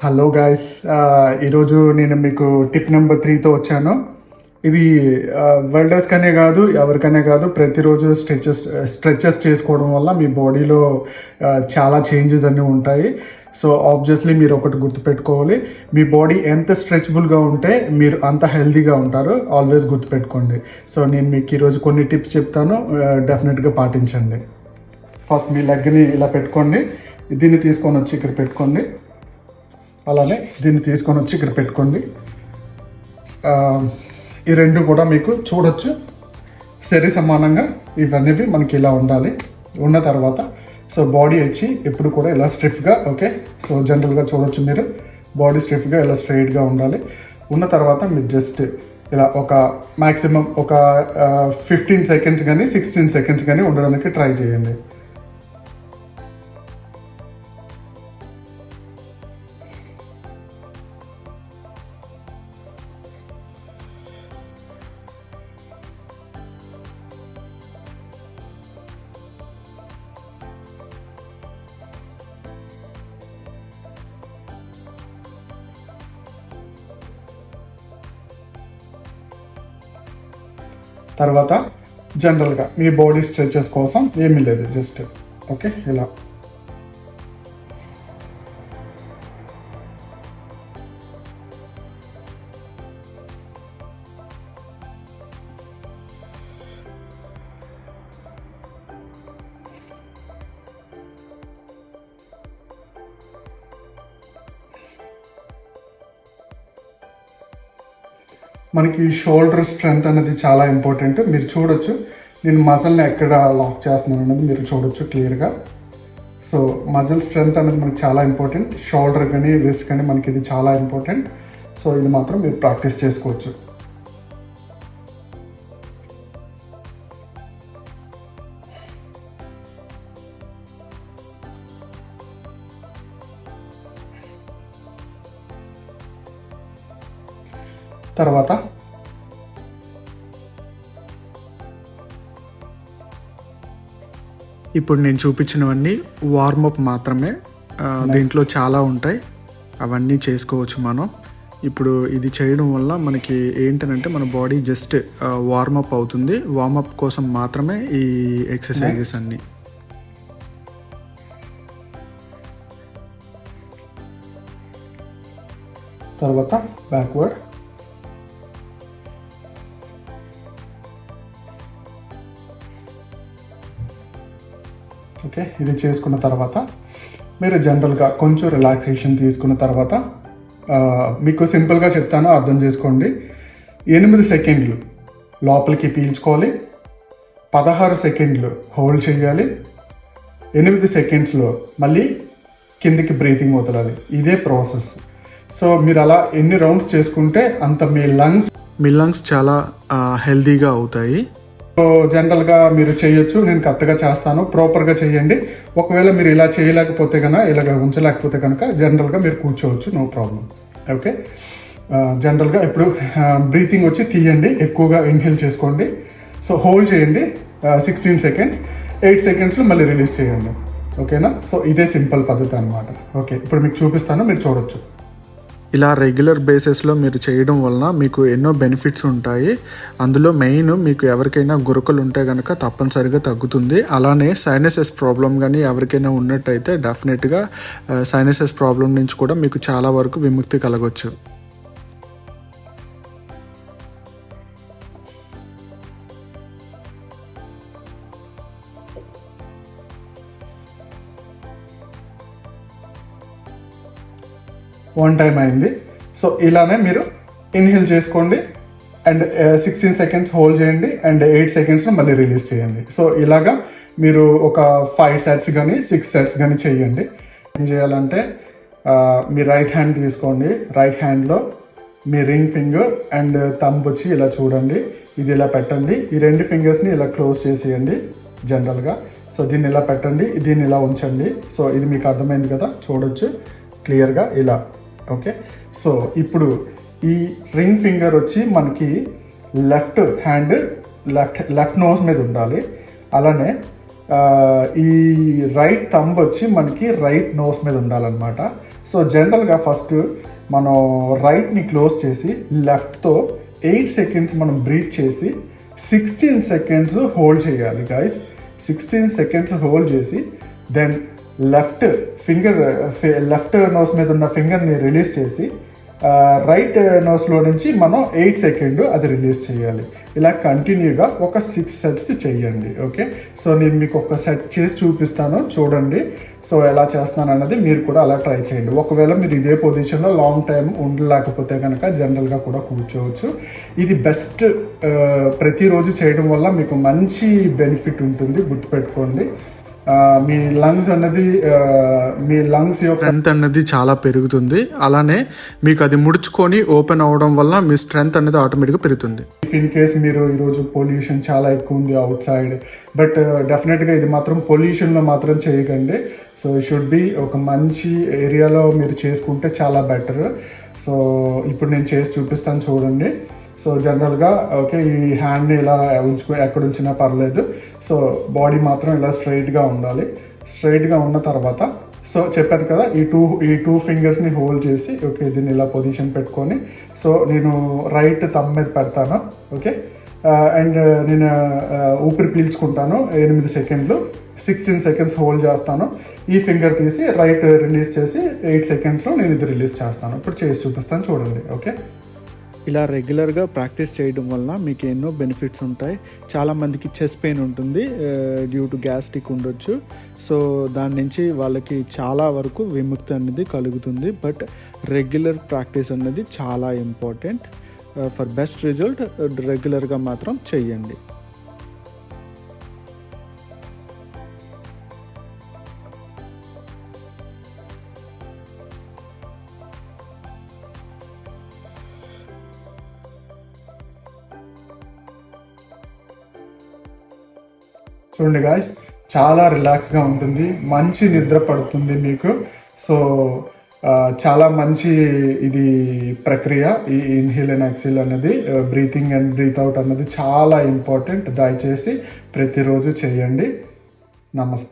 Hello guys, ఈరోజు నేను మీకు టిప్ నెంబర్ 3తో వచ్చాను. ఇది వెల్డర్స్కనే కాదు, ఎవరికనే కాదు, ప్రతిరోజు స్ట్రెచెస్ చేసుకోవడం వల్ల మీ బాడీలో చాలా చేంజెస్ అన్నీ ఉంటాయి. సో ఆబ్వియస్లీ మీరు ఒకటి గుర్తుపెట్టుకోవాలి, మీ బాడీ ఎంత స్ట్రెచబుల్గా ఉంటే మీరు అంత హెల్తీగా ఉంటారు. ఆల్వేస్ గుర్తుపెట్టుకోండి. సో నేను మీకు ఈరోజు కొన్ని టిప్స్ చెప్తాను, డెఫినెట్గా పాటించండి. ఫస్ట్ మీ లెగ్ని ఇలా పెట్టుకోండి, దీన్ని తీసుకొని వచ్చి ఇక్కడ పెట్టుకోండి. అలానే దీన్ని తీసుకొని వచ్చి ఇక్కడ పెట్టుకోండి. ఈ రెండు కూడా మీకు చూడొచ్చు సరి సమానంగా ఇవన్నీ మనకి ఇలా ఉండాలి. ఉన్న తర్వాత సో బాడీ వచ్చి ఎప్పుడు కూడా ఇలా స్ట్రిఫ్గా, ఓకే, సో జనరల్గా చూడొచ్చు మీరు బాడీ స్ట్రిఫ్గా ఇలా స్ట్రైట్గా ఉండాలి. ఉన్న తర్వాత మీరు జస్ట్ ఇలా ఒక మ్యాక్సిమం ఒక 15 సెకండ్స్ కానీ 16 సెకండ్స్ కానీ ఉండడానికి ట్రై చేయండి. తర్వాత జనరల్గా మీ బాడీ స్ట్రెచెస్ కోసం ఏమీ లేదు, జస్ట్ ఓకే ఇలా మనకి షోల్డర్ స్ట్రెంగ్త్ అనేది చాలా ఇంపార్టెంట్. మీరు చూడొచ్చు నేను మజిల్ని ఎక్కడ లాక్ చేస్తున్నాను అనేది మీరు చూడొచ్చు క్లియర్గా. సో మజిల్ స్ట్రెంగ్త్ అనేది మనకి చాలా ఇంపార్టెంట్. షోల్డర్ కానీ రిస్ట్ కానీ మనకి ఇది చాలా ఇంపార్టెంట్. సో ఇది మాత్రం మీరు ప్రాక్టీస్ చేసుకోవచ్చు. తర్వాత ఇప్పుడు నేను చూపించినవన్నీ వార్మప్ మాత్రమే, దీంట్లో చాలా ఉంటాయి, అవన్నీ చేసుకోవచ్చు మనం. ఇప్పుడు ఇది చేయడం వల్ల మనకి ఏంటంటే మన బాడీ జస్ట్ వార్మప్ అవుతుంది. వార్మప్ కోసం మాత్రమే ఈ ఎక్సర్సైజెస్ అన్నీ. తర్వాత బ్యాక్వర్డ్, ఓకే, ఇది చేసుకున్న తర్వాత మీరు జనరల్గా కొంచెం రిలాక్సేషన్ తీసుకున్న తర్వాత మీకు సింపుల్గా చెప్తాను, అర్థం చేసుకోండి. 8 సెకండ్లు లోపలికి పీల్చుకోవాలి, 16 సెకండ్లు హోల్డ్ చేయాలి, 8 సెకండ్స్లో మళ్ళీ కిందికి బ్రీతింగ్ వదలాలి. ఇదే ప్రాసెస్. సో మీరు అలా ఎన్ని రౌండ్స్ చేసుకుంటే అంత మీ లంగ్స్ చాలా హెల్తీగా అవుతాయి. సో జనరల్గా మీరు చేయొచ్చు, నేను కరెక్ట్గా చేస్తాను, ప్రాపర్గా చేయండి. ఒకవేళ మీరు ఇలా చేయలేకపోతే కనుక, ఇలాగ ఉంచలేకపోతే కనుక జనరల్గా మీరు కూర్చోవచ్చు, నో ప్రాబ్లం. ఓకే, జనరల్గా ఇప్పుడు బ్రీతింగ్ వచ్చి తీయండి, ఎక్కువగా ఇన్హేల్ చేసుకోండి. సో హోల్డ్ చేయండి 16 సెకండ్స్, 8 సెకండ్స్లో మళ్ళీ రిలీజ్ చేయండి. ఓకేనా? సో ఇదే సింపుల్ పద్ధతి అనమాట. ఓకే, ఇప్పుడు మీకు చూపిస్తాను, మీరు చూడొచ్చు. ఇలా రెగ్యులర్ బేసిస్లో మీరు చేయడం వలన మీకు ఎన్నో బెనిఫిట్స్ ఉంటాయి. అందులో మెయిన్ మీకు ఎవరికైనా గురకలు ఉంటే కనుక తప్పనిసరిగా తగ్గుతుంది. అలానే సైనసెస్ ప్రాబ్లం కానీ ఎవరికైనా ఉన్నట్టయితే డెఫినెట్గా సైనసెస్ ప్రాబ్లం నుంచి కూడా మీకు చాలా వరకు విముక్తి కలగవచ్చు. వన్ టైం అయింది. సో ఇలానే మీరు ఇన్హేల్ చేసుకోండి అండ్ 16 సెకండ్స్ హోల్డ్ చేయండి అండ్ 8 సెకండ్స్లో మళ్ళీ రిలీజ్ చేయండి. సో ఇలాగా మీరు ఒక 5 సెట్స్ కానీ 6 సెట్స్ కానీ చేయండి. ఏం చేయాలంటే మీ రైట్ హ్యాండ్ తీసుకోండి, రైట్ హ్యాండ్లో మీ రింగ్ ఫింగర్ అండ్ థంబ్ వచ్చి ఇలా చూడండి, ఇది ఇలా పెట్టండి. ఈ 2 ఫింగర్స్ని ఇలా క్లోజ్ చేసేయండి జనరల్గా. సో దీన్ని ఇలా పెట్టండి, దీన్ని ఇలా ఉంచండి. సో ఇది మీకు అర్థమైంది కదా, చూడొచ్చు క్లియర్గా ఇలా. ఓకే, సో ఇప్పుడు ఈ రింగ్ ఫింగర్ వచ్చి మనకి లెఫ్ట్ హ్యాండ్ లెఫ్ట్ నోస్ మీద ఉండాలి. అలానే ఈ రైట్ థంబ్ వచ్చి మనకి రైట్ నోస్ మీద ఉండాలన్నమాట. సో జనరల్గా ఫస్ట్ మనం రైట్ని క్లోజ్ చేసి లెఫ్ట్తో 8 సెకండ్స్ మనం బ్రీత్ చేసి 16 సెకండ్స్ హోల్డ్ చేయాలి గైస్. 16 సెకండ్స్ హోల్డ్ చేసి దెన్ లెఫ్ట్ నోస్ మీద ఉన్న ఫింగర్ని రిలీజ్ చేసి రైట్ నోస్లో నుంచి మనం 8 సెకండ్ అది రిలీజ్ చేయాలి. ఇలా కంటిన్యూగా ఒక 6 సెట్స్ చేయండి. ఓకే, సో నేను మీకు ఒక సెట్ చేసి చూపిస్తాను, చూడండి. సో ఎలా చేస్తున్నాను అన్నది మీరు కూడా అలా ట్రై చేయండి. ఒకవేళ మీరు ఇదే పొజిషన్లో లాంగ్ టైం ఉండలేకపోతే కనుక జనరల్గా కూడా కూర్చోవచ్చు. ఇది బెస్ట్. ప్రతిరోజు చేయడం వల్ల మీకు మంచి బెనిఫిట్ ఉంటుంది, గుర్తుపెట్టుకోండి. మీ లంగ్స్ యొక్క స్ట్రెంత్ అన్నది చాలా పెరుగుతుంది. అలానే మీకు అది ముడుచుకొని ఓపెన్ అవ్వడం వల్ల మీ స్ట్రెంత్ అనేది ఆటోమేటిక్గా పెరుగుతుంది. ఇన్ కేస్ మీరు ఈరోజు పొల్యూషన్ చాలా ఎక్కువ ఉంది అవుట్ సైడ్, బట్ డెఫినెట్గా ఇది మాత్రం పొల్యూషన్లో మాత్రం చేయకండి. సో షుడ్ బి ఒక మంచి ఏరియాలో మీరు చేసుకుంటే చాలా బెటర్. సో ఇప్పుడు నేను చేసి చూపిస్తాను, చూడండి. సో జనరల్గా ఓకే, ఈ హ్యాండ్ని ఇలా ఎక్కడ ఉంచినా పర్లేదు. సో బాడీ మాత్రం ఇలా స్ట్రైట్గా ఉండాలి. స్ట్రైట్గా ఉన్న తర్వాత సో చెప్పాను కదా, ఈ టూ ఫింగర్స్ని హోల్డ్ చేసి ఓకే దీన్ని ఇలా పొజిషన్ పెట్టుకొని సో నేను రైట్ థంబ్ మీద పెడతాను. ఓకే, అండ్ నేను ఊపిరి పీల్చుకుంటాను 8 సెకండ్లు. 16 సెకండ్స్ హోల్డ్ చేస్తాను. ఈ ఫింగర్ తీసి రైట్ రిలీజ్ చేసి 8 సెకండ్స్లో నేను ఇది రిలీజ్ చేస్తాను. ఇప్పుడు చేసి చూపిస్తాను, చూడండి. ఓకే, ఇలా రెగ్యులర్గా ప్రాక్టీస్ చేయడం వల్ల మీకు ఎన్నో బెనిఫిట్స్ ఉంటాయి. చాలామందికి చెస్ట్ పెయిన్ ఉంటుంది, డ్యూ టు గ్యాస్ట్రిక్ ఉండొచ్చు. సో దాని నుంచి వాళ్ళకి చాలా వరకు విముక్తి అనేది కలుగుతుంది. బట్ రెగ్యులర్ ప్రాక్టీస్ అనేది చాలా ఇంపార్టెంట్. ఫర్ బెస్ట్ రిజల్ట్ రెగ్యులర్గా మాత్రం చెయ్యండి. చూడండి గాయస్, చాలా రిలాక్స్గా ఉంటుంది, మంచి నిద్ర పడుతుంది మీకు. సో చాలా మంచి ఇది ప్రక్రియ. ఈ ఇన్హేల్ అండ్ ఎక్సేల్ అనేది, బ్రీతింగ్ అండ్ బ్రీత్ అవుట్ అన్నది చాలా ఇంపార్టెంట్. దయచేసి ప్రతిరోజు చేయండి. నమస్తే.